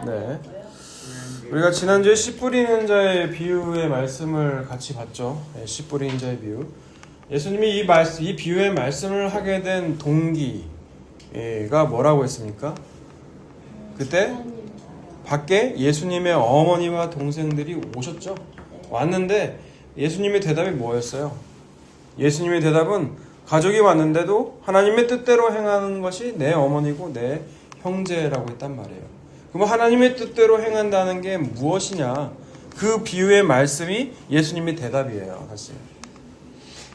네. 우리가 지난주에 씨 뿌리는 자의 비유의 말씀을 같이 봤죠. 네, 씨 뿌리는 자의 비유. 예수님이 이 비유의 말씀을 하게 된 동기가 뭐라고 했습니까? 그때 밖에 예수님의 어머니와 동생들이 오셨죠. 왔는데 예수님의 대답이 뭐였어요? 예수님의 대답은 가족이 왔는데도 하나님의 뜻대로 행하는 것이 내 어머니고 내 형제라고 했단 말이에요. 그럼 하나님의 뜻대로 행한다는 게 무엇이냐? 그 비유의 말씀이 예수님의 대답이에요. 사실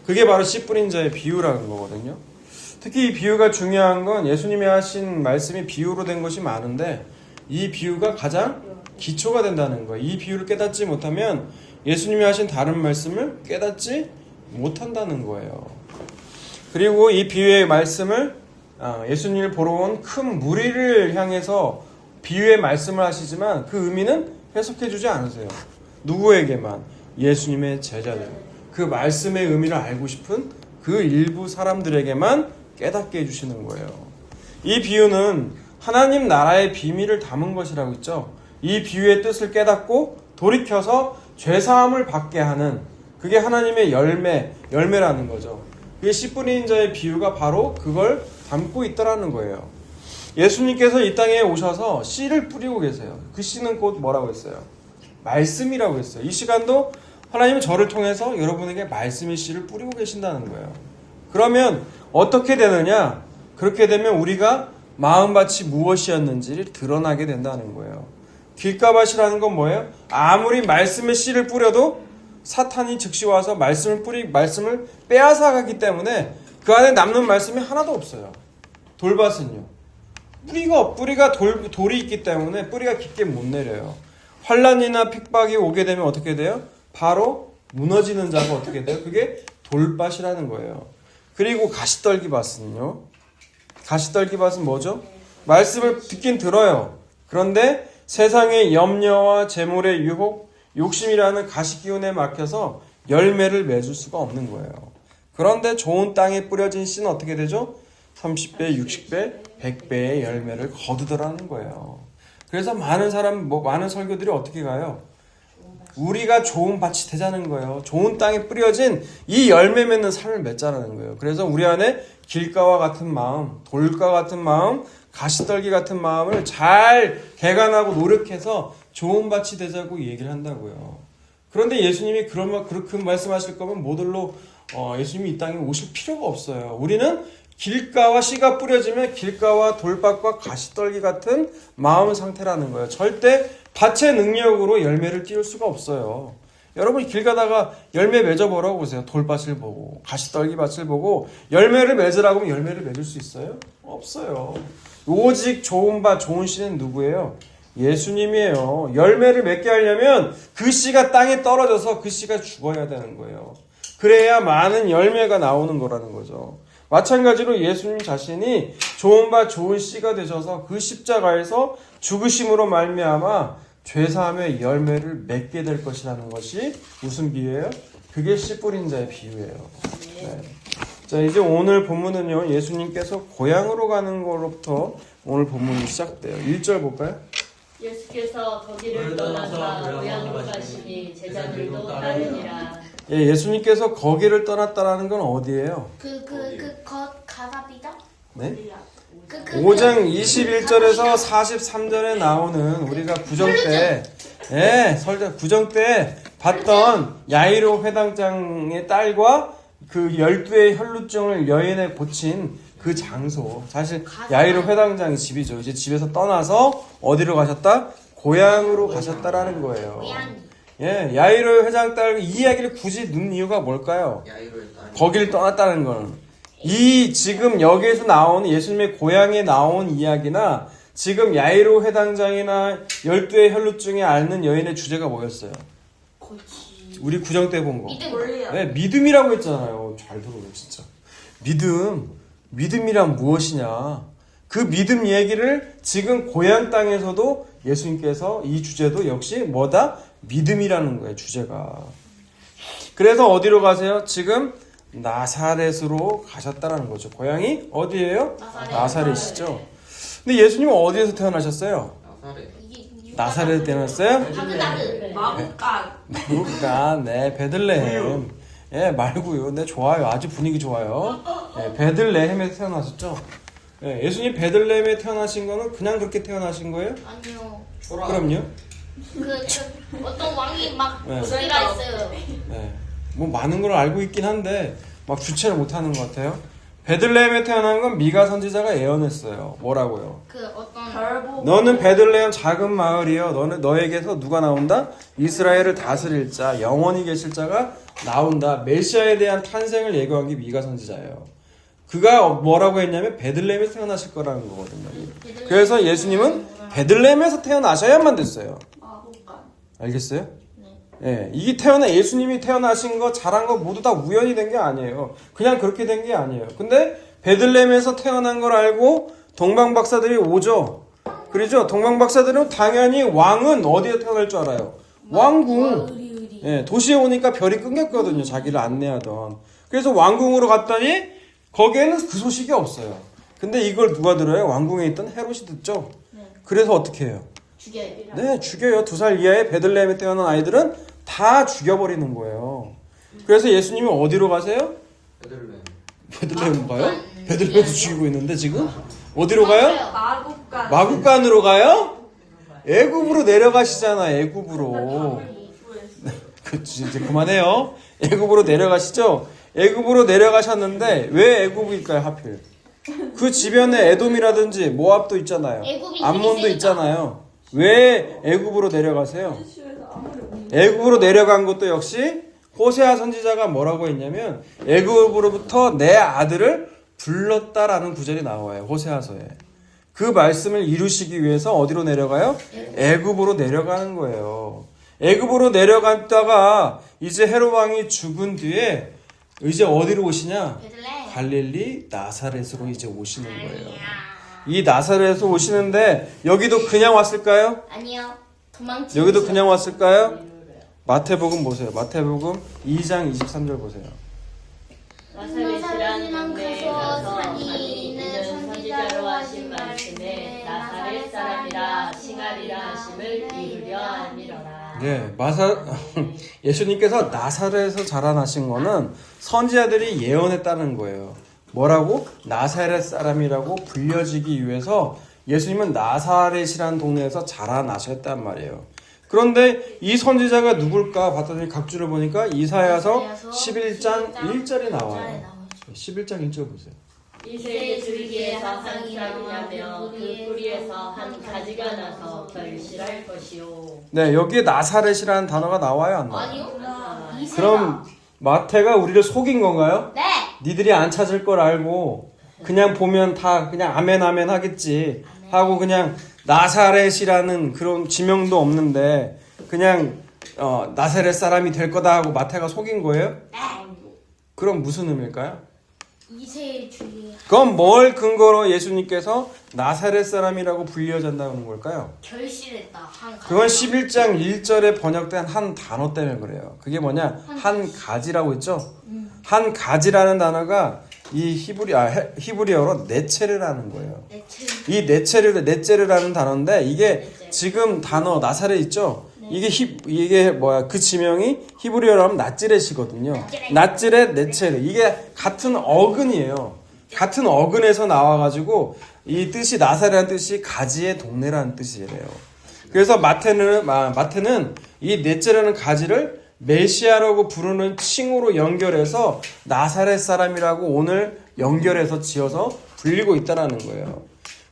그게 바로 씨 뿌린 자의 비유라는 거거든요. 특히 이 비유가 중요한 건 예수님이 하신 말씀이 비유로 된 것이 많은데 이 비유가 가장 기초가 된다는 거예요. 이 비유를 깨닫지 못하면 예수님이 하신 다른 말씀을 깨닫지 못한다는 거예요. 그리고 이 비유의 말씀을 예수님을 보러 온 큰 무리를 향해서 비유의 말씀을 하시지만 그 의미는 해석해 주지 않으세요. 누구에게만? 예수님의 제자들. 그 말씀의 의미를 알고 싶은 그 일부 사람들에게만 깨닫게 해주시는 거예요. 이 비유는 하나님 나라의 비밀을 담은 것이라고 했죠. 이 비유의 뜻을 깨닫고 돌이켜서 죄사함을 받게 하는 그게 하나님의 열매라는 거죠. 그게 씨 뿌리는 자의 비유가 바로 그걸 담고 있다라는 거예요. 예수님께서 이 땅에 오셔서 씨를 뿌리고 계세요. 그 씨는 곧 뭐라고 했어요? 말씀이라고 했어요. 이 시간도 하나님은 저를 통해서 여러분에게 말씀의 씨를 뿌리고 계신다는 거예요. 그러면 어떻게 되느냐? 그렇게 되면 우리가 마음밭이 무엇이었는지를 드러나게 된다는 거예요. 길가밭이라는 건 뭐예요? 아무리 말씀의 씨를 뿌려도 사탄이 즉시 와서 말씀을 빼앗아가기 때문에 그 안에 남는 말씀이 하나도 없어요. 돌밭은요. 뿌리가 돌이 있기 때문에 뿌리가 깊게 못 내려요. 환난이나 핍박이 오게 되면 어떻게 돼요? 바로 무너지는 자가 어떻게 돼요? 그게 돌밭이라는 거예요. 그리고 가시떨기밭은요. 가시떨기밭은 뭐죠? 말씀을 듣긴 들어요. 그런데 세상의 염려와 재물의 유혹, 욕심이라는 가시기운에 막혀서 열매를 맺을 수가 없는 거예요. 그런데 좋은 땅에 뿌려진 씨는 어떻게 되죠? 30배, 60배, 100배의 열매를 거두더라는 거예요. 그래서 많은 설교들이 어떻게 가요? 우리가 좋은 밭이 되자는 거예요. 좋은 땅에 뿌려진 이 열매 맺는 삶을 맺자는 거예요. 그래서 우리 안에 길가와 같은 마음, 돌과 같은 마음, 가시떨기 같은 마음을 잘 개간하고 노력해서 좋은 밭이 되자고 얘기를 한다고요. 그런데 예수님이 그렇게 말씀하실 거면 모델로 예수님이 이 땅에 오실 필요가 없어요. 우리는 길가와 씨가 뿌려지면 길가와 돌밭과 가시떨기 같은 마음 상태라는 거예요. 절대 밭의 능력으로 열매를 띄울 수가 없어요. 여러분이 길 가다가 열매 맺어보라고 보세요. 돌밭을 보고 가시떨기밭을 보고 열매를 맺으라고 하면 열매를 맺을 수 있어요? 없어요. 오직 좋은 밭, 좋은 씨는 누구예요? 예수님이에요. 열매를 맺게 하려면 그 씨가 땅에 떨어져서 그 씨가 죽어야 되는 거예요. 그래야 많은 열매가 나오는 거라는 거죠. 마찬가지로 예수님 자신이 좋은 밭 좋은 씨가 되셔서 그 십자가에서 죽으심으로 말미암아 죄사함의 열매를 맺게 될 것이라는 것이 무슨 비유예요? 그게 씨 뿌린 자의 비유예요. 네. 자, 이제 오늘 본문은요, 예수님께서 고향으로 가는 거로부터 오늘 본문이 시작돼요. 1절 볼까요? 예수께서 거기를 떠나서 고향으로 가시니 제자들도 따르니라. 예, 예수님께서 거기를 떠났다라는 건 어디예요? 가사비다? 네? 5장 21절에서 43절에 나오는 우리가 구정 때 봤던 야이로 회당장의 딸과 그 12의 혈루증을 여인에 고친 그 장소. 사실 야이로 회당장의 집이죠. 이제 집에서 떠나서 어디로 가셨다? 고향으로 가셨다라는 거예요. 예, 야이로 회장 딸 이 이야기를 굳이 넣는 이유가 뭘까요? 거기를 떠났다는 거는. 이 지금 여기에서 나온 예수님의 고향에 나온 이야기나 지금 야이로 회당장이나 12의 혈루증에 앓는 여인의 주제가 뭐였어요? 우리 구정 때 본 거. 네, 믿음이라고 했잖아요. 잘 들어요, 진짜. 믿음이란 무엇이냐? 그 믿음 얘기를 지금 고향 땅에서도 예수님께서 이 주제도 역시 뭐다? 믿음이라는 거예요, 주제가. 그래서 어디로 가세요? 지금 나사렛으로 가셨다라는 거죠. 고향이 어디예요? 나사렛이죠. 근데 예수님은 어디에서 태어나셨어요? 나사렛에 태어났어요? 바그다드. 마구간. 네, 베들레헴. 예, 말고요. 네, 좋아요. 아주 분위기 좋아요. 예, 베들레헴에 태어나셨죠? 예, 예수님 베들레헴에 태어나신 거는 그냥 그렇게 태어나신 거예요? 아니요. 그럼요. 어떤 왕이 막 네. 소리가 있어요. 네, 뭐 많은 걸 알고 있긴 한데 막 주체를 못하는 것 같아요. 베들레헴에 태어난 건 미가 선지자가 예언했어요. 뭐라고요? 너는 베들레헴 작은 마을이여. 너에게서 누가 나온다? 이스라엘을 다스릴 자, 영원히 계실 자가 나온다. 메시아에 대한 탄생을 예고한 게 미가 선지자예요. 그가 뭐라고 했냐면 베들레헴에서 태어나실 거라는 거거든요. 그래서 예수님은 베들레헴에서 태어나셔야만 됐어요. 알겠어요? 예, 이게 예수님이 태어나신 거, 자란 거 모두 다 우연히 된 게 아니에요. 그냥 그렇게 된 게 아니에요. 근데 베들레헴에서 태어난 걸 알고 동방박사들이 오죠. 그러죠? 동방박사들은 당연히 왕은 어디에 태어날 줄 알아요? 왕궁. 예, 도시에 오니까 별이 끊겼거든요. 자기를 안내하던. 그래서 왕궁으로 갔더니 거기에는 그 소식이 없어요. 근데 이걸 누가 들어요? 왕궁에 있던 헤롯이 듣죠. 그래서 어떻게 해요? 네, 죽여요. 2살 이하의 베들레헴에 태어난 아이들은 다 죽여버리는 거예요. 그래서 예수님이 어디로 가세요? 베들레헴 가요? 베들레헴도 죽이고 있는데 지금? 어디로 가요? 마구간으로 가요? 애굽으로 내려가시잖아. 애굽으로. 이제 그만해요. 애굽으로 내려가시죠? 애굽으로 내려가셨는데 왜 애굽일까요, 하필? 그 주변에 에돔이라든지 모압도 있잖아요. 암몬도 있잖아요. 왜 애굽으로 내려가세요? 애굽으로 내려간 것도 역시 호세아 선지자가 뭐라고 했냐면 애굽으로부터 내 아들을 불렀다라는 구절이 나와요. 호세아서에. 그 말씀을 이루시기 위해서 어디로 내려가요? 애굽으로 내려가는 거예요. 애굽으로 내려갔다가 이제 헤롯 왕이 죽은 뒤에 이제 어디로 오시냐? 갈릴리 나사렛으로 이제 오시는 거예요. 이 나사렛에서 오시는데 여기도 그냥 왔을까요? 아니요. 도망치. 여기도 그냥 왔을까요? 마태복음 보세요. 마태복음 2장 23절 보세요. 나사렛이란 동네에 가서 산이 있는 선지자로 하신 말씀에 나사렛 사람이라 칭하리라 하심을 이루려 함이로라. 네, 예수님께서 나사렛에서 자라나신 거는 선지자들이 예언했다는 거예요. 뭐라고? 나사렛 사람이라고 불려지기 위해서 예수님은 나사렛이라는 동네에서 자라나셨단 말이에요. 그런데 이 선지자가 누굴까 봤더니 각주를 보니까 이사야서 11장 1절이 나와요. 11장 1절 보세요. 이새의 줄기에서 한 싹이 나며 그 뿌리에서 한 가지가 나서 결실할 것이요. 네, 여기에 나사렛이라는 단어가 나와요, 안 나와요? 아니요. 그럼 마태가 우리를 속인 건가요? 네. 니들이 안 찾을 걸 알고 그냥 보면 다 그냥 아멘 아멘 하겠지 하고 그냥 나사렛이라는 그런 지명도 없는데 그냥 나사렛 사람이 될 거다 하고 마태가 속인 거예요? 네. 그럼 무슨 의미일까요? 이세의 주의. 그럼 뭘 근거로 예수님께서 나사렛 사람이라고 불려진다는 걸까요? 결실했다. 한 가지. 그건 11장 1절에 번역된 한 단어 때문에 그래요. 그게 뭐냐? 한 가지라고 했죠? 한 가지라는 단어가 이 히브리어로 네체르라는 거예요. 이 네체르라는 단어인데 이게 지금 단어 나사렛 있죠? 이게 뭐야? 그 지명이 히브리어로 하면 나찌렛이거든요. 나찌렛, 네체르. 이게 같은 어근이에요. 같은 어근에서 나와가지고 이 뜻이 나사렛이라는 뜻이 가지의 동네라는 뜻이래요. 그래서 마태는 이 넷째라는 가지를 메시아라고 부르는 칭호로 연결해서 나사렛 사람이라고 오늘 연결해서 지어서 불리고 있다라는 거예요.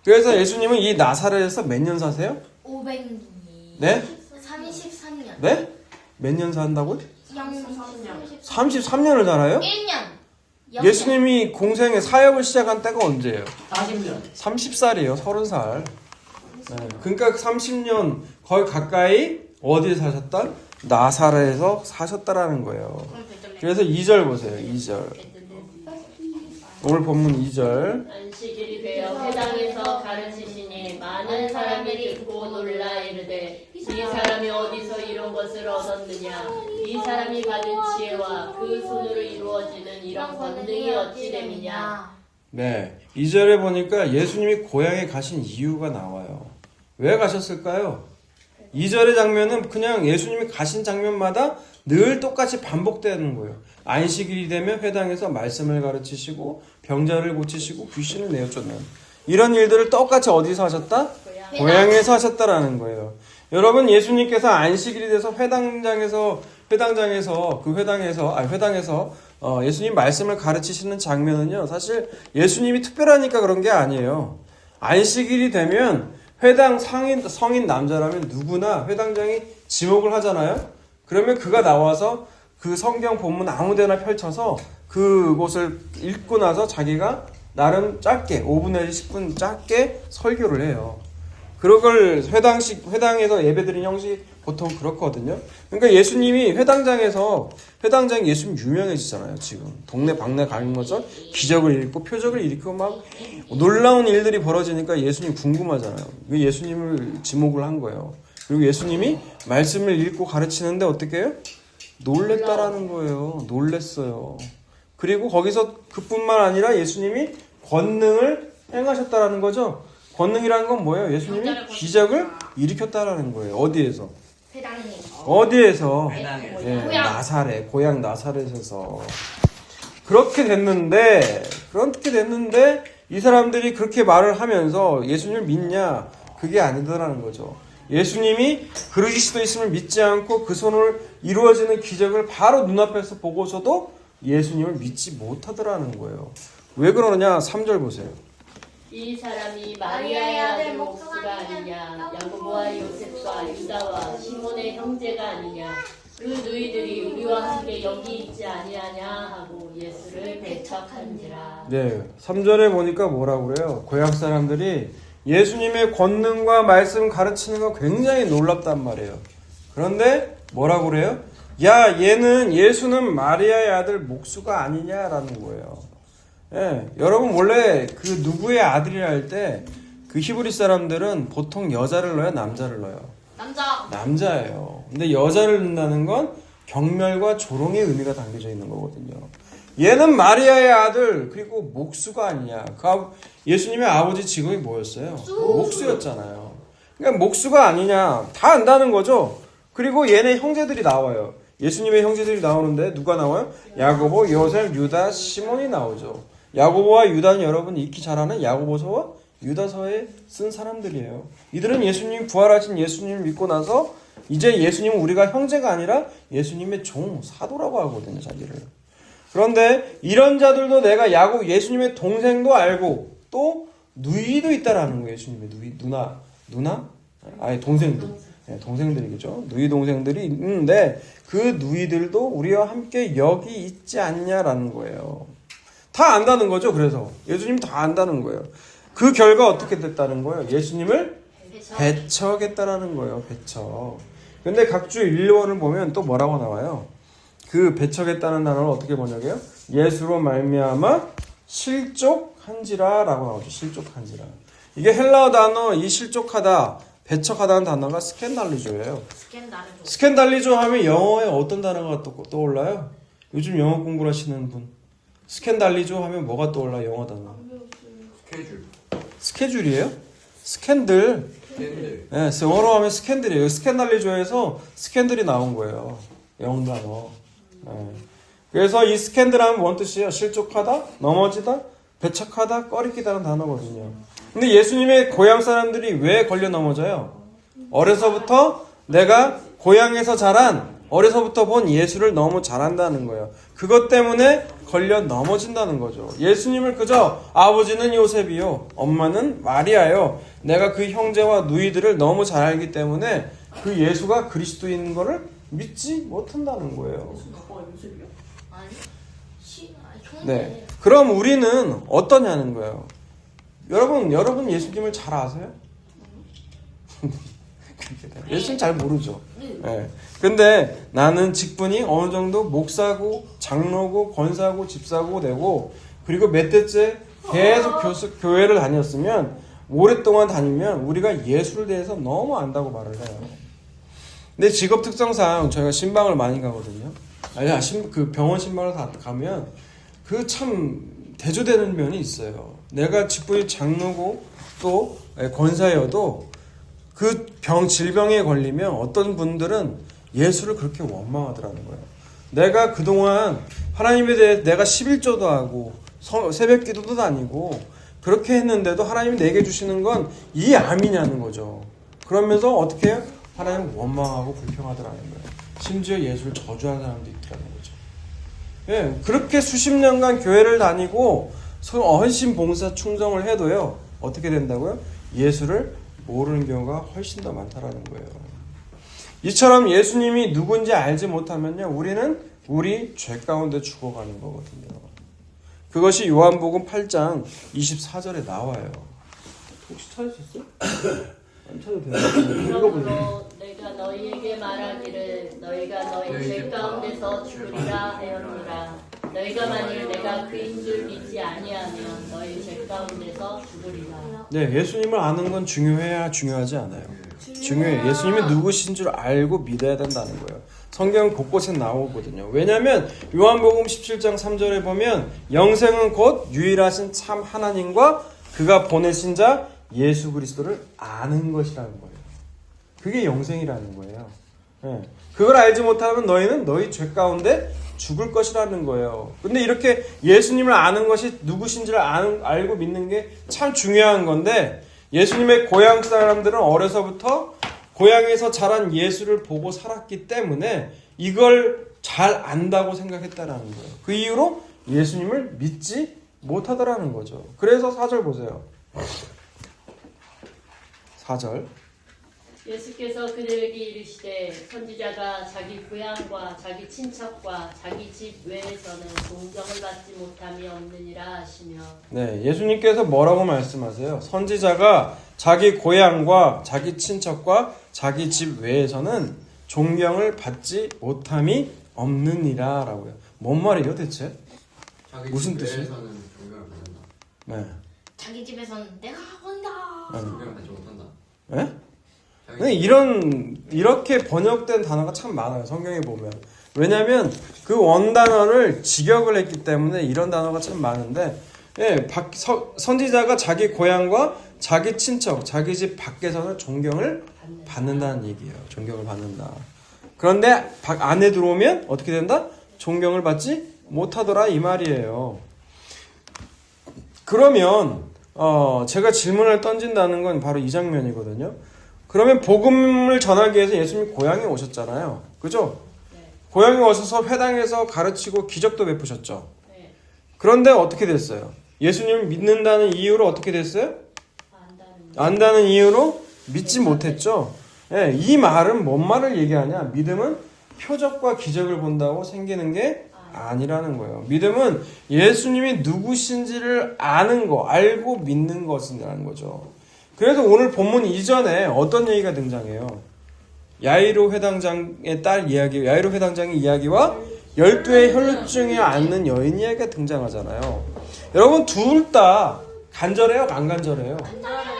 그래서 예수님은 이 나사렛에서 몇 년 사세요? 500년. 네? 33년. 네? 몇 년 산다고요? 33년. 33년을 살아요? 1년. 예수님이 공생의 사역을 시작한 때가 언제예요? 40년. 30살이에요. 30살. 네. 그러니까 30년 거의 가까이 어디에 사셨다? 나사렛에서 사셨다라는 거예요. 그래서 2절 보세요. 2절. 오늘 본문 2절. 안식일이 되어 회당에서 가르치시니 많은 사람이 듣고 놀라 이르되 이 사람이 어디서 이런 것을 얻었느냐? 이 사람이 받은 지혜와 그 손으로 이루어지는 이런 권능이 어찌 됨이냐? 네. 2절에 보니까 예수님이 고향에 가신 이유가 나와요. 왜 가셨을까요? 2절의 장면은 그냥 예수님이 가신 장면마다 늘 똑같이 반복되는 거예요. 안식일이 되면 회당에서 말씀을 가르치시고 병자를 고치시고 귀신을 내어쫓는 이런 일들을 똑같이 어디서 하셨다? 고향에서 하셨다라는 거예요. 여러분, 예수님께서 안식일이 돼서 회당장에서 예수님 말씀을 가르치시는 장면은요, 사실 예수님이 특별하니까 그런 게 아니에요. 안식일이 되면 회당 성인 남자라면 누구나 회당장이 지목을 하잖아요. 그러면 그가 나와서 그 성경 본문 아무데나 펼쳐서 그곳을 읽고 나서 자기가 나름 짧게 5분 내지 10분 짧게 설교를 해요. 그걸 회당에서 예배드리는 형식이 보통 그렇거든요. 그러니까 예수님이 회당장이 예수님 유명해지잖아요. 지금 동네 방네 가면서 기적을 일으키고 표적을 일으키고 막 놀라운 일들이 벌어지니까 예수님 궁금하잖아요. 예수님을 지목을 한 거예요. 그리고 예수님이 말씀을 읽고 가르치는데 어떻게 해요? 놀랬다라는 거예요. 놀랬어요. 그리고 거기서 그뿐만 아니라 예수님이 권능을 행하셨다라는 거죠. 권능이라는 건 뭐예요? 예수님이 기적을 일으켰다라는 거예요. 어디에서? 회당님. 어디에서? 회당에서. 예, 나사렛, 고향 나사렛에서. 그렇게 됐는데 이 사람들이 그렇게 말을 하면서 예수님을 믿냐? 그게 아니더라는 거죠. 예수님이 그리스도 있음을 믿지 않고 그 손을 이루어지는 기적을 바로 눈앞에서 보고서도 예수님을 믿지 못하더라는 거예요. 왜 그러느냐? 3절 보세요. 이 사람이 마리아의 아들 목수가 아니냐, 야고보와 요셉과 유다와 시몬의 형제가 아니냐, 그 너희들이 우리와 함께 여기 있지 아니하냐 하고 예수를 배척한지라. 네, 3절에 보니까 뭐라고 그래요? 고향 사람들이 예수님의 권능과 말씀 가르치는 거 굉장히 놀랍단 말이에요. 그런데 뭐라고 그래요? 야, 예수는 마리아의 아들 목수가 아니냐라는 거예요. 예, 여러분 원래 그 누구의 아들이라 할 때 그 히브리 사람들은 보통 여자를 넣어요, 남자를 넣어요? 남자예요. 근데 여자를 넣는다는 건 경멸과 조롱의 의미가 담겨져 있는 거거든요. 얘는 마리아의 아들 그리고 목수가 아니냐. 예수님의 아버지 직업이 뭐였어요? 목수였잖아요. 그러니까 목수가 아니냐 다 안다는 거죠. 그리고 얘네 형제들이 나와요. 예수님의 형제들이 나오는데 누가 나와요? 야고보, 요셉, 유다, 시몬이 나오죠. 야고보와 유다는 여러분 익히 잘 아는 야고보서와 유다서에 쓴 사람들이에요. 이들은 예수님 부활하신 예수님을 믿고 나서 이제 예수님은 우리가 형제가 아니라 예수님의 종, 사도라고 하거든요, 자기를. 그런데 이런 자들도 내가 예수님의 동생도 알고 또 누이도 있다라는 거예요. 예수님의 누나? 아니 동생들. 네, 동생들이겠죠. 누이 동생들이 있는데 그 누이들도 우리와 함께 여기 있지 않냐라는 거예요. 다 안다는 거죠. 그래서 예수님 다 안다는 거예요. 그 결과 어떻게 됐다는 거예요? 예수님을 배척했다라는 거예요. 배척. 근데 각주 일본을 보면 또 뭐라고 나와요? 그 배척했다는 단어를 어떻게 번역해요? 예수로 말미암아 실족한지라라고 나오죠. 실족한지라. 이게 헬라어 단어 이 실족하다, 배척하다는 단어가 스캔달리조예요. 스캔달리조 하면 영어에 어떤 단어가 떠올라요? 요즘 영어 공부를 하시는 분. 스캔달리조 하면 뭐가 떠올라요? 영어 단어. 스케줄이에요? 스캔들. 네, 영어로 하면 스캔들이에요. 스캔달리조에서 스캔들이 나온 거예요. 영어 단어. 네. 그래서 이 스캔들 하면 뭔 뜻이에요? 실족하다, 넘어지다, 배척하다, 꺼리끼다는 단어거든요. 근데 예수님의 고향 사람들이 왜 걸려 넘어져요? 어려서부터 내가 고향에서 자란, 어려서부터 본 예수를 너무 잘한다는 거예요. 그것 때문에 걸려 넘어진다는 거죠. 예수님을 그저 아버지는 요셉이요, 엄마는 마리아요. 내가 그 형제와 누이들을 너무 잘 알기 때문에 그 예수가 그리스도인 거를 믿지 못한다는 거예요. 네. 그럼 우리는 어떠냐는 거예요. 여러분 예수님을 잘 아세요? 예수님 잘 모르죠. 네. 근데 나는 직분이 어느 정도 목사고 장로고 권사고 집사고 되고 그리고 몇 대째 계속 교회를 다녔으면 오랫동안 다니면 우리가 예수를 대해서 너무 안다고 말을 해요. 근데 직업 특성상 저희가 신방을 많이 가거든요. 그 병원 신방을 가면 그 참 대조되는 면이 있어요. 내가 직분이 장로고 또 권사여도 그 질병에 걸리면 어떤 분들은 예수를 그렇게 원망하더라는 거예요. 내가 그동안 하나님에 대해 내가 11조도 하고 새벽 기도도 다니고 그렇게 했는데도 하나님이 내게 주시는 건 이 암이냐는 거죠. 그러면서 어떻게 해요? 하나님 원망하고 불평하더라는 거예요. 심지어 예수를 저주하는 사람도 있더라는 거죠. 예, 그렇게 수십 년간 교회를 다니고 헌신 봉사 충성을 해도요. 어떻게 된다고요? 예수를 모르는 경우가 훨씬 더 많다라는 거예요. 이처럼 예수님이 누군지 알지 못하면요. 우리는 우리 죄 가운데 죽어가는 거거든요. 그것이 요한복음 8장 24절에 나와요. 혹시 찾으셨어요? 안 찾아도 돼요. 읽어보세요. 그러므로 내가 너희에게 말하기를 너희가 너희 죄 가운데서 죽으리라 하였노라. 너희가 만일 내가 그인 줄 믿지 아니하면 너희 죄 가운데서 죽으리라. 네, 예수님을 아는 건 중요해야 중요하지 않아요. 중요해요. 예수님이 누구신 줄 알고 믿어야 된다는 거예요. 성경 곳곳에 나오거든요. 왜냐하면 요한복음 17장 3절에 보면 영생은 곧 유일하신 참 하나님과 그가 보내신 자 예수 그리스도를 아는 것이라는 거예요. 그게 영생이라는 거예요. 네. 그걸 알지 못하면 너희는 너희 죄 가운데 죽을 것이라는 거예요. 근데 이렇게 예수님을 아는 것이 누구신지를 알고 믿는 게 참 중요한 건데 예수님의 고향 사람들은 어려서부터 고향에서 자란 예수를 보고 살았기 때문에 이걸 잘 안다고 생각했다라는 거예요. 그 이유로 예수님을 믿지 못하더라는 거죠. 그래서 4절 보세요. 4절. 예수께서 그들에게 이르시되 선지자가 자기 고향과 자기 친척과 자기 집 외에서는 존경을 받지 못함이 없느니라 하시며. 네, 예수님께서 뭐라고 말씀하세요? 선지자가 자기 고향과 자기 친척과 자기 집 외에서는 존경을 받지 못함이 없느니라 라고요. 뭔 말이에요 대체? 무슨 뜻이에요? 자기 집에서는 존경을 받는다. 네. 자기 집에서는 내가 한다. 존경을 받지 못한다. 네? 자기 근데 이렇게 번역된 단어가 참 많아요. 성경에 보면. 왜냐하면 그 원단어를 직역을 했기 때문에 이런 단어가 참 많은데 예, 선지자가 자기 고향과 자기 친척, 자기 집 밖에서는 존경을 받는다는 얘기예요. 존경을 받는다. 그런데 안에 들어오면 어떻게 된다? 존경을 받지 못하더라 이 말이에요. 그러면 제가 질문을 던진다는 건 바로 이 장면이거든요. 그러면 복음을 전하기 위해서 예수님이 고향에 오셨잖아요. 그죠? 네. 고향에 오셔서 회당에서 가르치고 기적도 베푸셨죠. 네. 그런데 어떻게 됐어요? 예수님을 믿는다는 이유로 어떻게 됐어요? 안다는 이유로 믿지 못했죠. 예, 이 말은 뭔 말을 얘기하냐? 믿음은 표적과 기적을 본다고 생기는 게 아니라는 거예요. 믿음은 예수님이 누구신지를 아는 거, 알고 믿는 것이라는 거죠. 그래서 오늘 본문 이전에 어떤 얘기가 등장해요? 야이로 회당장의 딸 이야기, 야이로 회당장의 이야기와 12의 혈루증에 앓는 여인 이야기가 등장하잖아요. 여러분 둘 다 간절해요? 안 간절해요?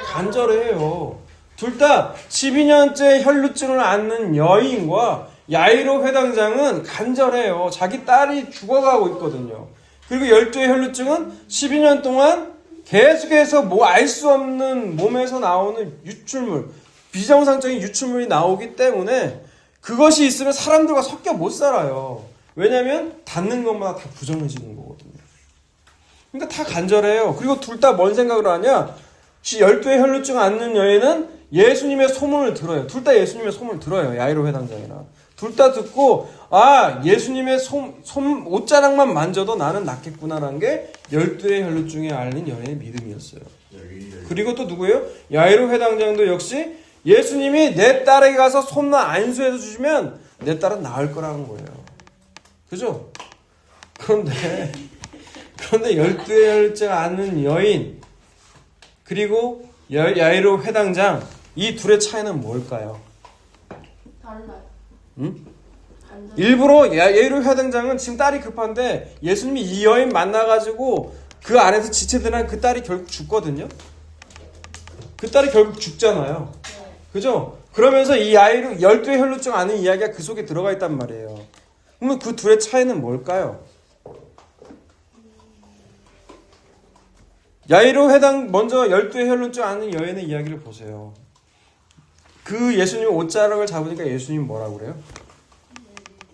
간절해요. 둘 다 12년째 혈루증을 앓는 여인과 야이로 회당장은 간절해요. 자기 딸이 죽어가고 있거든요. 그리고 12의 혈루증은 12년 동안 계속해서 알 수 없는 몸에서 나오는 유출물, 비정상적인 유출물이 나오기 때문에 그것이 있으면 사람들과 섞여 못 살아요. 왜냐하면 닿는 것마다 다 부정해지는 거거든요. 그러니까 다 간절해요. 그리고 둘 다 뭔 생각을 하냐? 12의 혈루증 앓는 여인은 예수님의 소문을 들어요. 둘 다 예수님의 소문을 들어요. 야이로 회당장이나. 둘 다 듣고 예수님의 옷자락만 만져도 나는 낫겠구나라는 게 12의 혈루증에 앓는 여인의 믿음이었어요. 그리고 또 누구예요? 야이로 회당장도 역시 예수님이 내 딸에게 가서 손만 안수해서 주시면 내 딸은 나을 거라는 거예요. 그죠? 그런데 12의 혈루증 앓는 여인 그리고 야이로 회당장 이 둘의 차이는 뭘까요? 달라요. 응? 일부러 야이로 회당장은 지금 딸이 급한데 예수님이 이 여인 만나가지고 그 안에서 지체되는 그 딸이 결국 죽거든요. 그 딸이 결국 죽잖아요. 그죠? 그러면서 이 아이로 12의 혈루증 앓는 이야기가 그 속에 들어가 있단 말이에요. 그러면 그 둘의 차이는 뭘까요? 야이로 회당 먼저 12의 혈루증 앓는 여인의 이야기를 보세요. 그 예수님 옷자락을 잡으니까 예수님 뭐라고 그래요?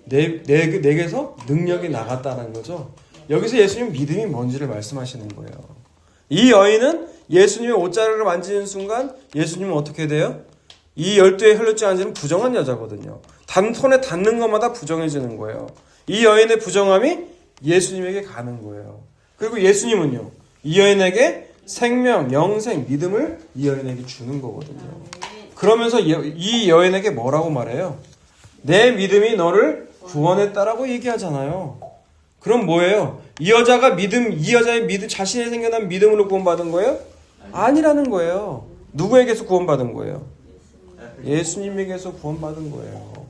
내게서 능력이 나갔다는 거죠. 여기서 예수님 믿음이 뭔지를 말씀하시는 거예요. 이 여인은 예수님의 옷자락을 만지는 순간 예수님은 어떻게 돼요? 이 12의 혈루증 환자는 부정한 여자거든요. 손에 닿는 것마다 부정해지는 거예요. 이 여인의 부정함이 예수님에게 가는 거예요. 그리고 예수님은요, 이 여인에게 생명, 영생, 믿음을 이 여인에게 주는 거거든요. 그러면서 이 여인에게 뭐라고 말해요? 내 믿음이 너를 구원했다라고 얘기하잖아요. 그럼 뭐예요? 이 여자의 믿음, 자신이 생겨난 믿음으로 구원받은 거예요? 아니라는 거예요. 누구에게서 구원받은 거예요? 예수님에게서 구원받은 거예요.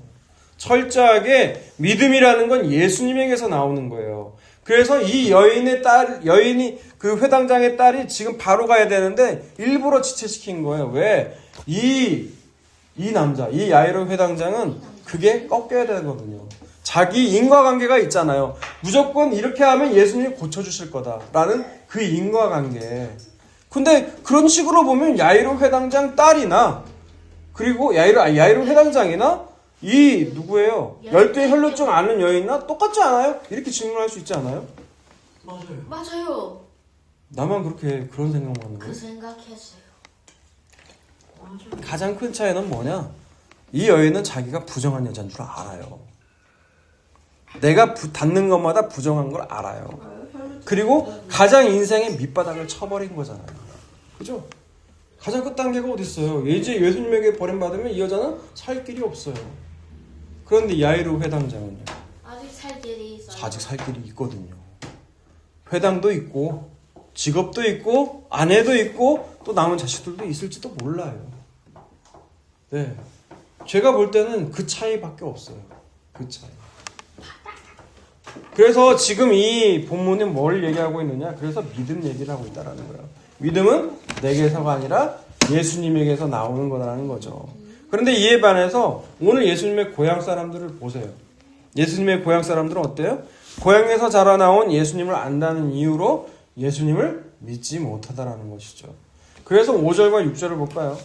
철저하게 믿음이라는 건 예수님에게서 나오는 거예요. 그래서 이 여인이 그 회당장의 딸이 지금 바로 가야 되는데 일부러 지체시킨 거예요. 왜? 이 남자, 이 야이로 회당장은 그게 꺾여야 되거든요. 자기 인과관계가 있잖아요. 무조건 이렇게 하면 예수님이 고쳐주실 거다라는 그 인과관계. 근데 그런 식으로 보면 야이로 회당장 딸이나 그리고 야이로 회당장이나 이 누구예요? 12의 혈루증 아는 여인이나 똑같지 않아요? 이렇게 질문할 수 있지 않아요? 맞아요. 나만 그런 생각만 하는 그 거예요? 생각했어요. 가장 큰 차이는 뭐냐? 이 여인은 자기가 부정한 여자인 줄 알아요. 내가 닿는 것마다 부정한 걸 알아요. 그리고 가장 인생의 밑바닥을 쳐버린 거잖아요. 그죠? 가장 끝단계가 어디 있어요? 이제 예수님에게 버림받으면 이 여자는 살 길이 없어요. 그런데 야이로 회당장은요? 아직 살 길이 있어요. 아직 살 길이 있거든요. 회당도 있고 직업도 있고 아내도 있고 또 남은 자식들도 있을지도 몰라요. 네, 제가 볼 때는 그 차이밖에 없어요. 그 차이. 그래서 지금 이 본문은 뭘 얘기하고 있느냐? 그래서 믿음 얘기를 하고 있다라는 거예요. 믿음은 내게서가 아니라 예수님에게서 나오는 거라는 거죠. 그런데 이에 반해서 오늘 예수님의 고향 사람들을 보세요. 예수님의 고향 사람들은 어때요? 고향에서 자라나온 예수님을 안다는 이유로 예수님을 믿지 못하다라는 것이죠. 그래서 5절과 6절을 볼까요?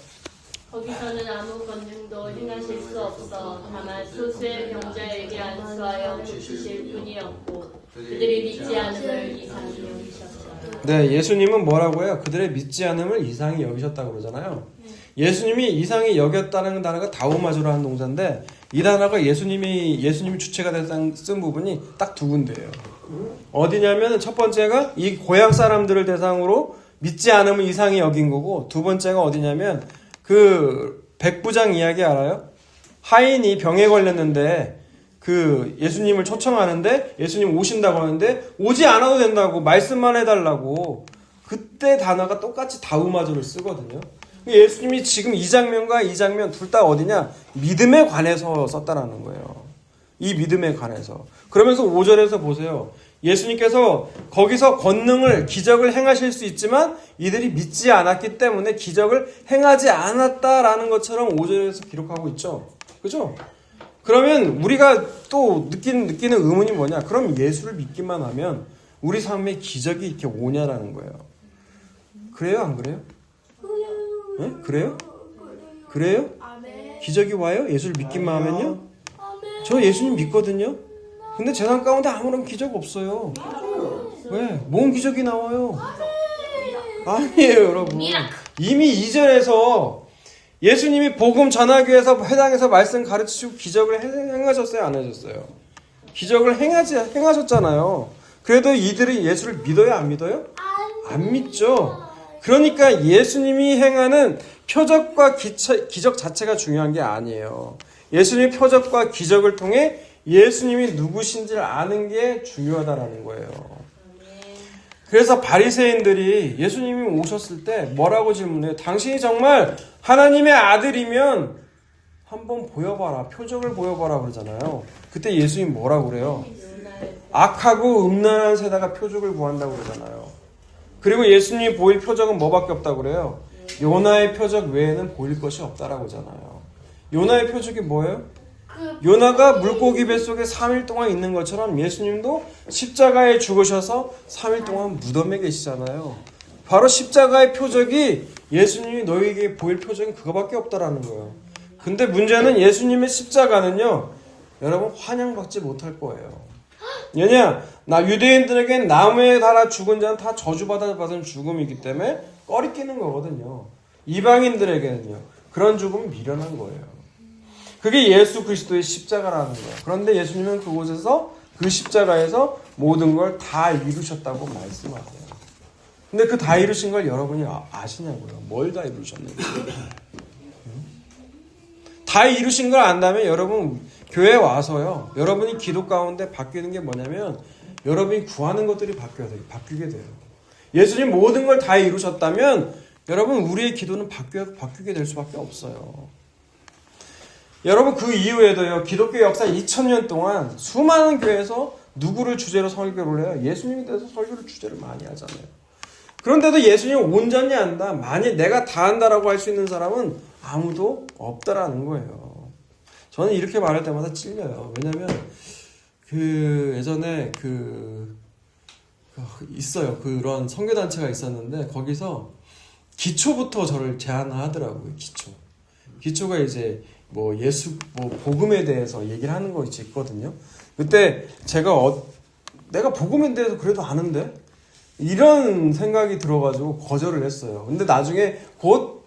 거기서는 아무 권능도 행하실 수 없어 다만 소수의 병자에게 안수하여 고치실 뿐이었고 그들이 믿지 않음을 이상히 여기셨어요. 네, 예수님은 뭐라고 해요? 그들의 믿지 않음을 이상히 여기셨다고 그러잖아요. 예수님이 이상히 여겼다는 단어가 다우마조라는 동사인데 이 단어가 예수님이 주체가 돼서 쓴 부분이 딱 두 군데예요. 어디냐면 첫 번째가 이 고향 사람들을 대상으로 믿지 않음을 이상히 여긴 거고 두 번째가 어디냐면 그 백부장 이야기 알아요? 하인이 병에 걸렸는데 그 예수님을 초청하는데 예수님 오신다고 하는데 오지 않아도 된다고 말씀만 해달라고 그때 단어가 똑같이 다우마조를 쓰거든요. 예수님이 지금 이 장면과 이 장면 둘 다 어디냐? 믿음에 관해서 썼다라는 거예요. 이 믿음에 관해서. 그러면서 5절에서 보세요. 예수님께서 거기서 기적을 행하실 수 있지만 이들이 믿지 않았기 때문에 기적을 행하지 않았다라는 것처럼 5절에서 기록하고 있죠. 그죠? 그러면 우리가 또 느끼는 의문이 뭐냐? 그럼 예수를 믿기만 하면 우리 삶에 기적이 이렇게 오냐라는 거예요. 그래요? 안 그래요? 네? 그래요? 그래요? 기적이 와요? 예수를 믿기만 하면요? 저 예수님 믿거든요? 근데 제 삶 가운데 아무런 기적 없어요. 왜? 뭔 기적이 나와요? 아니에요, 여러분. 이미 2절에서 예수님이 복음 전하기 위해서 회당에서 말씀 가르치시고 기적을 행하셨어요? 안 하셨어요? 기적을 행하셨잖아요. 그래도 이들이 예수를 믿어요? 안 믿어요? 안 믿죠. 그러니까 예수님이 행하는 표적과 기적 자체가 중요한 게 아니에요. 예수님의 표적과 기적을 통해 예수님이 누구신지를 아는 게 중요하다라는 거예요. 그래서 바리새인들이 예수님이 오셨을 때 뭐라고 질문해요? 당신이 정말 하나님의 아들이면 한번 보여봐라. 표적을 보여봐라 그러잖아요. 그때 예수님이 뭐라고 그래요? 악하고 음란한 세대가 표적을 구한다고 그러잖아요. 그리고 예수님이 보일 표적은 뭐밖에 없다고 그래요? 요나의 표적 외에는 보일 것이 없다라고 하잖아요. 요나의 표적이 뭐예요? 요나가 물고기 뱃속에 3일 동안 있는 것처럼 예수님도 십자가에 죽으셔서 3일 동안 무덤에 계시잖아요. 바로 십자가의 표적이 예수님이 너희에게 보일 표적이 그거밖에 없다라는 거예요. 근데 문제는 예수님의 십자가는요, 여러분 환영받지 못할 거예요. 왜냐? 유대인들에겐 나무에 달아 죽은 자는 다 저주받은 죽음이기 때문에 꺼리끼는 거거든요. 이방인들에게는요, 그런 죽음이 미련한 거예요. 그게 예수 그리스도의 십자가라는 거예요. 그런데 예수님은 그곳에서, 그 십자가에서 모든 걸 다 이루셨다고 말씀하세요. 근데 그 다 이루신 걸 여러분이 아시냐고요? 뭘 다 이루셨는지. 다 이루신 걸 안다면 여러분 교회 와서요, 여러분이 기도 가운데 바뀌는 게 뭐냐면 여러분이 구하는 것들이 바뀌게 돼요. 예수님 모든 걸 다 이루셨다면 여러분 우리의 기도는 바뀌게 될 수밖에 없어요. 여러분 그 이후에도요, 기독교 역사 2000년 동안 수많은 교회에서 누구를 주제로 설교를 해요? 예수님에 대해서 설교를 주제를 많이 하잖아요. 그런데도 예수님 온전히 안다, 만약 내가 다 안다라고 할 수 있는 사람은 아무도 없다라는 거예요. 저는 이렇게 말할 때마다 찔려요. 왜냐면 예전에 있어요. 그런 선교단체가 있었는데 거기서 기초부터 저를 제안을 하더라고요. 기초가 이제 복음에 대해서 얘기를 하는 거 있거든요. 그때 제가 내가 복음에 대해서 그래도 아는데 이런 생각이 들어가지고 거절을 했어요. 근데 나중에 곧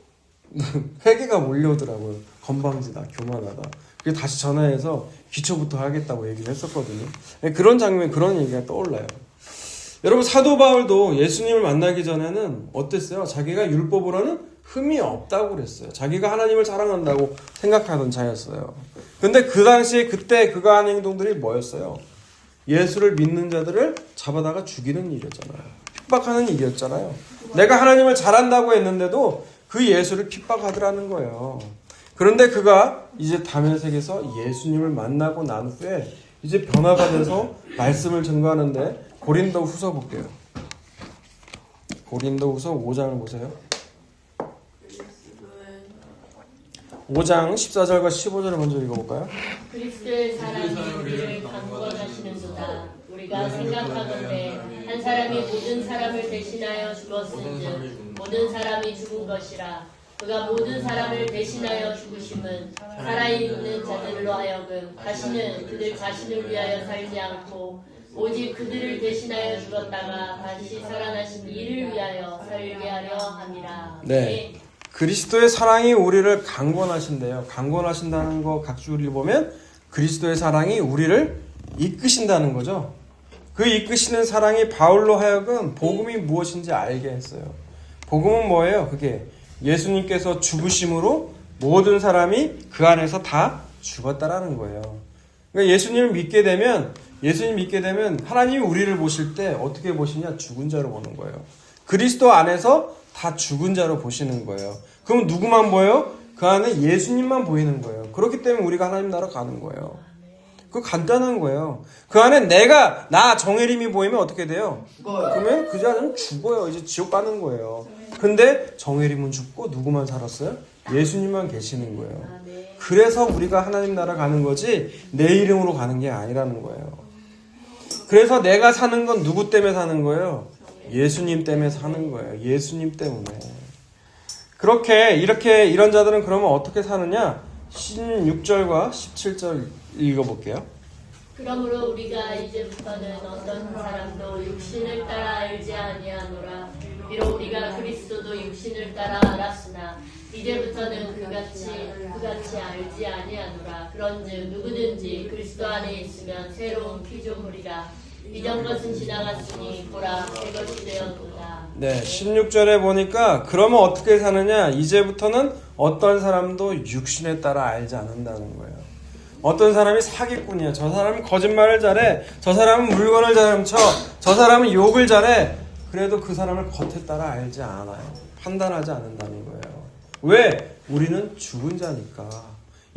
회개가 몰려오더라고요. 건방지다, 교만하다. 그래서 다시 전화해서 기초부터 하겠다고 얘기를 했었거든요. 그런 장면, 그런 얘기가 떠올라요. 여러분 사도 바울도 예수님을 만나기 전에는 어땠어요? 자기가 율법으로는 흠이 없다고 그랬어요. 자기가 하나님을 사랑한다고 생각하던 자였어요. 근데 그 당시에 그때 그가 하는 행동들이 뭐였어요? 예수를 믿는 자들을 잡아다가 죽이는 일이었잖아요. 핍박하는 일이었잖아요. 내가 하나님을 잘한다고 했는데도 그 예수를 핍박하더라는 거예요. 그런데 그가 이제 다메섹에서 예수님을 만나고 난 후에 이제 변화가 돼서 말씀을 전가하는데 고린도후서 볼게요. 고린도후서 5장을 보세요. 5장 14절과 15절을 먼저 읽어볼까요? 그리스도의 사랑이 우리를 강권하시는도다. 우리가 생각하건대 한 사람이 모든 사람을 대신하여 죽었은즉 모든 사람이 죽은 것이라. 그가 모든 사람을 대신하여 죽으심은 살아있는 자들로 하여금 다시는 그들 자신을 위하여 살지 않고 오직 그들을 대신하여 죽었다가 다시 살아나신 이를 위하여 살게 하려 함이라. 네. 그리스도의 사랑이 우리를 강권하신대요. 강권하신다는 거 각주를 보면 그리스도의 사랑이 우리를 이끄신다는 거죠. 그 이끄시는 사랑이 바울로 하여금 복음이 무엇인지 알게 했어요. 복음은 뭐예요? 그게 예수님께서 죽으심으로 모든 사람이 그 안에서 다 죽었다라는 거예요. 그러니까 예수님 믿게 되면 하나님이 우리를 보실 때 어떻게 보시냐? 죽은 자로 보는 거예요. 그리스도 안에서 다 죽은 자로 보시는 거예요. 그럼 누구만 보여요? 그 안에 예수님만 보이는 거예요. 그렇기 때문에 우리가 하나님 나라 가는 거예요. 그거 간단한 거예요. 그 안에 나 정혜림이 보이면 어떻게 돼요? 그러면 그 자는 죽어요. 이제 지옥 가는 거예요. 근데 정혜림은 죽고 누구만 살았어요? 예수님만 계시는 거예요. 그래서 우리가 하나님 나라 가는 거지 내 이름으로 가는 게 아니라는 거예요. 그래서 내가 사는 건 누구 때문에 사는 거예요? 예수님 때문에 사는 거예요. 예수님 때문에. 이런 자들은 그러면 어떻게 사느냐? 16절과 17절 읽어볼게요. 그러므로 우리가 이제부터는 어떤 사람도 육신을 따라 알지 아니하노라. 비록 우리가 그리스도도 육신을 따라 알았으나 이제부터는 그같이 알지 아니하노라. 그런즉 누구든지 그리스도 안에 있으면 새로운 피조물이라. 이전 것은 지나갔으니 보라 새 것이 되었도다. 네, 16절에 보니까 그러면 어떻게 사느냐? 이제부터는 어떤 사람도 육신에 따라 알지 않는다는 거예요. 어떤 사람이 사기꾼이야. 저 사람은 거짓말을 잘해. 저 사람은 물건을 잘 훔쳐. 저 사람은 욕을 잘해. 그래도 그 사람을 겉에 따라 알지 않아요. 판단하지 않는다는 거예요. 왜? 우리는 죽은 자니까.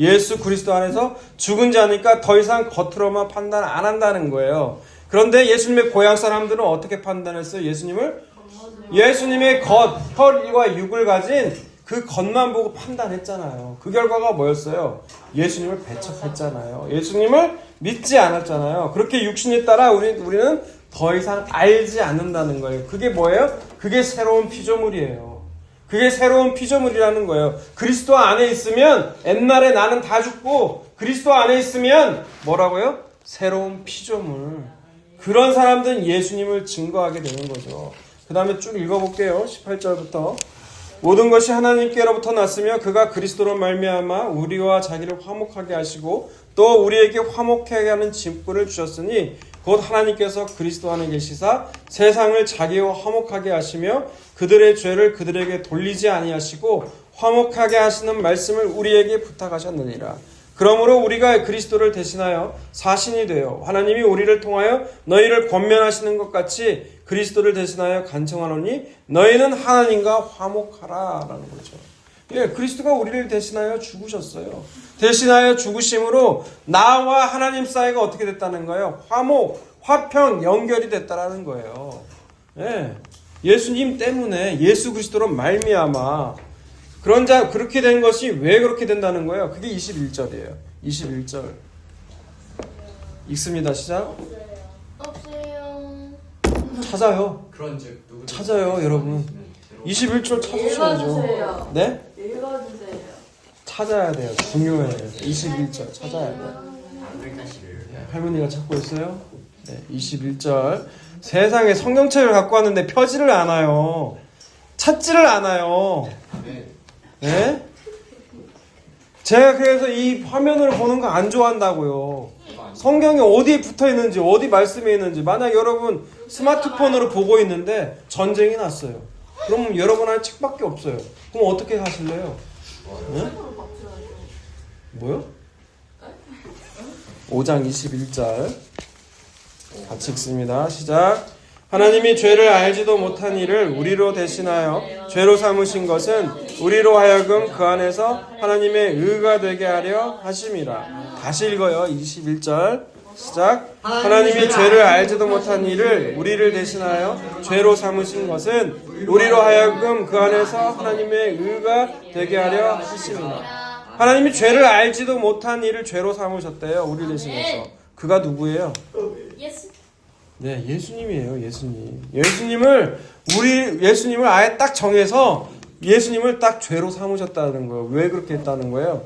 예수 그리스도 안에서 죽은 자니까 더 이상 겉으로만 판단 안 한다는 거예요. 그런데 예수님의 고향 사람들은 어떻게 판단했어요? 예수님의 혈과 육을 가진 그 겉만 보고 판단했잖아요. 그 결과가 뭐였어요? 예수님을 배척했잖아요. 예수님을 믿지 않았잖아요. 그렇게 육신에 따라 우리는 더 이상 알지 않는다는 거예요. 그게 뭐예요? 그게 새로운 피조물이에요. 그게 새로운 피조물이라는 거예요. 그리스도 안에 있으면 옛날에 나는 다 죽고 그리스도 안에 있으면 뭐라고요? 새로운 피조물. 그런 사람들은 예수님을 증거하게 되는 거죠. 그 다음에 쭉 읽어볼게요. 18절부터. 모든 것이 하나님께로부터 났으며 그가 그리스도로 말미암아 우리와 자기를 화목하게 하시고 또 우리에게 화목하게 하는 직분을 주셨으니 곧 하나님께서 그리스도 안에 계시사 세상을 자기와 화목하게 하시며 그들의 죄를 그들에게 돌리지 아니하시고 화목하게 하시는 말씀을 우리에게 부탁하셨느니라. 그러므로 우리가 그리스도를 대신하여 사신이 되어 하나님이 우리를 통하여 너희를 권면하시는 것 같이 그리스도를 대신하여 간청하노니 너희는 하나님과 화목하라라는 거죠. 예, 그리스도가 우리를 대신하여 죽으셨어요. 대신하여 죽으심으로 나와 하나님 사이가 어떻게 됐다는 거예요? 화목, 화평, 연결이 됐다라는 거예요. 예, 예수님 때문에 예수 그리스도로 말미암아 그렇게 된 것이 왜 그렇게 된다는 거예요? 그게 21절이에요. 21절 읽습니다. 시작. 없어요. 찾아요. 그런즉 누구 찾아요, 여러분. 21절 찾으셔야죠. 읽어주세요. 네? 읽어주세요. 찾아야 돼요. 중요해요. 21절 찾아야 돼요. 글자씨를 할머니가 찾고 있어요. 네, 21절. 세상에 성경책을 갖고 왔는데 펴지를 않아요. 찾지를 않아요. 네? 제가 그래서 이 화면을 보는 거 안 좋아한다고요. 성경이 어디에 붙어 있는지, 어디 말씀에 있는지. 만약 여러분 스마트폰으로 보고 있는데 전쟁이 났어요. 그러면 여러분 안에 책밖에 없어요. 그럼 어떻게 하실래요? 네? 뭐요? 5장 21절 같이 읽습니다. 시작. 하나님이 죄를 알지도 못한 이를 우리로 대신하여 죄로 삼으신 것은 우리로 하여금 그 안에서 하나님의 의가 되게 하려 하심이라. 다시 읽어요. 21절 시작. 하나님이 죄를 알지도 못한 이를 우리를 대신하여 죄로 삼으신 것은 우리로 하여금 그 안에서 하나님의 의가 되게 하려 하심이라. 하나님이 죄를 알지도 못한 이를 죄로 삼으셨대요. 우리를 대신해서. 그가 누구예요? 예수. 네, 예수님이에요. 예수님. 예수님을 아예 딱 정해서 예수님을 딱 죄로 삼으셨다는 거예요. 왜 그렇게 했다는 거예요?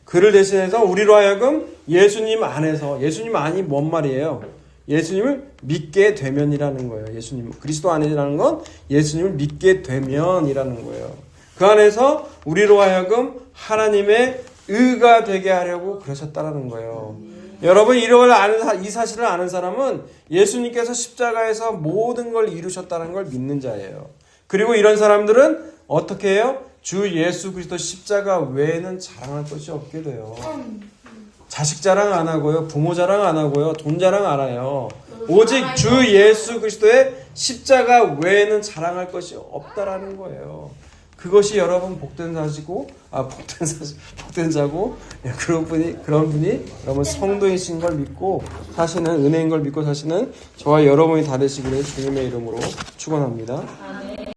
그를 대신해서 우리로 하여금 예수님 안에서, 예수님 안이 뭔 말이에요? 예수님을 믿게 되면이라는 거예요. 예수님, 그리스도 안이라는 건 예수님을 믿게 되면이라는 거예요. 그 안에서 우리로 하여금 하나님의 의가 되게 하려고 그러셨다라는 거예요. 여러분, 이 사실을 아는 사람은 예수님께서 십자가에서 모든 걸 이루셨다는 걸 믿는 자예요. 그리고 이런 사람들은 어떻게 해요? 주 예수 그리스도 십자가 외에는 자랑할 것이 없게 돼요. 자식 자랑 안 하고요. 부모 자랑 안 하고요. 돈 자랑 안 해요. 오직 주 예수 그리스도의 십자가 외에는 자랑할 것이 없다라는 거예요. 그것이 여러분 복된 자고 그런 분이 여러분 성도이신 걸 믿고 사시는 은혜인 걸 믿고 사시는 저와 여러분이 다 되시기를 주님의 이름으로 축원합니다.